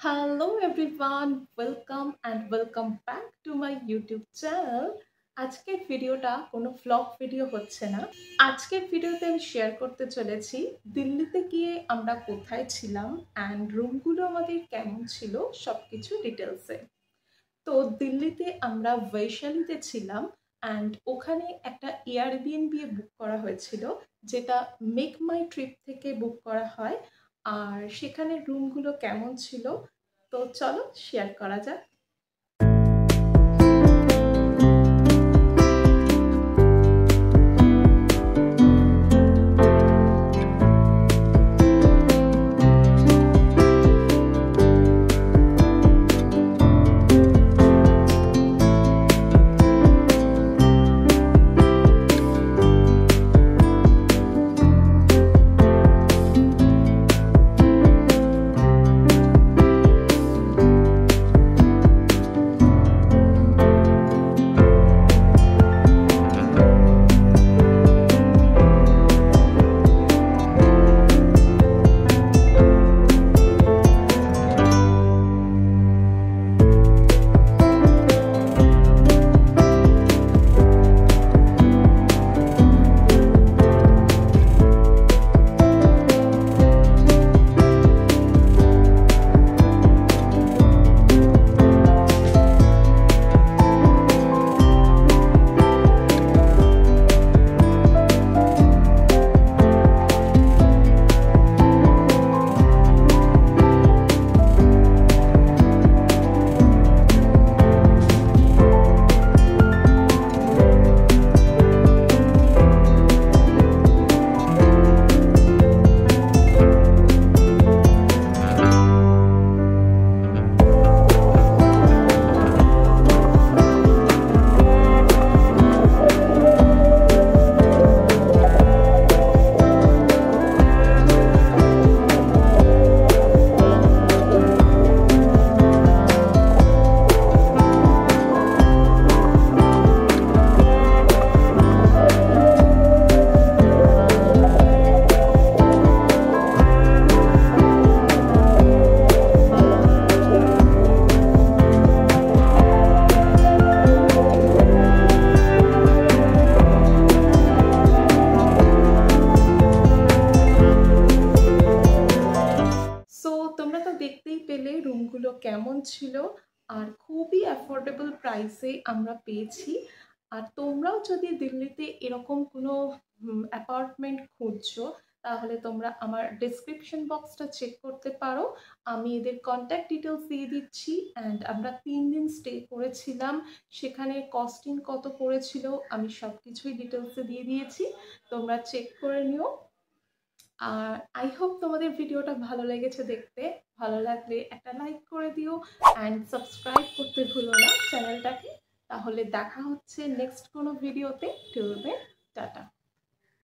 Hello everyone, welcome back to my YouTube channel. আজকের ভিডিওটা কোনো ভ্লগ ভিডিও হচ্ছে না। আজকের ভিডিওতে আমি শেয়ার করতে চলেছি দিল্লিতে গিয়ে আমরা কোথায় ছিলাম অ্যান্ড রুমগুলো আমাদের কেমন ছিল সবকিছু ডিটেলসে। তো দিল্লিতে আমরা বৈশালীতে ছিলাম অ্যান্ড ওখানে একটা এয়ারবিএনবি বুক করা হয়েছিল, যেটা মেক মাই ট্রিপ থেকে বুক করা হয়। আর সেখানে রুমগুলো কেমন ছিল তো চলো শেয়ার করা যাক। তোমরা তো দেখতেই পেলে রুমগুলো কেমন ছিল, আর খুবই অ্যাফোর্ডেবল প্রাইসে আমরা পেয়েছি। আর তোমরাও যদি দিল্লিতে এরকম কোনো অ্যাপার্টমেন্ট খুঁজছো তাহলে তোমরা আমার ডেসক্রিপশন বক্সটা চেক করতে পারো। আমি এদের কন্ট্যাক্ট ডিটেলস দিয়ে দিচ্ছি। অ্যান্ড আমরা 3 দিন স্টে করেছিলাম, সেখানে কস্টিং কত পড়েছিল আমি সব কিছুই ডিটেলসে দিয়ে দিয়েছি, তোমরা চেক করে নিও। আর আই হোপ তোমাদের ভিডিওটা ভালো লেগেছে দেখতে। ভালো লাগলে একটা লাইক করে দিও অ্যান্ড সাবস্ক্রাইব করতে ভুলো না চ্যানেলটাকে। তাহলে দেখা হচ্ছে নেক্সট কোনো ভিডিওতে। Till then tata.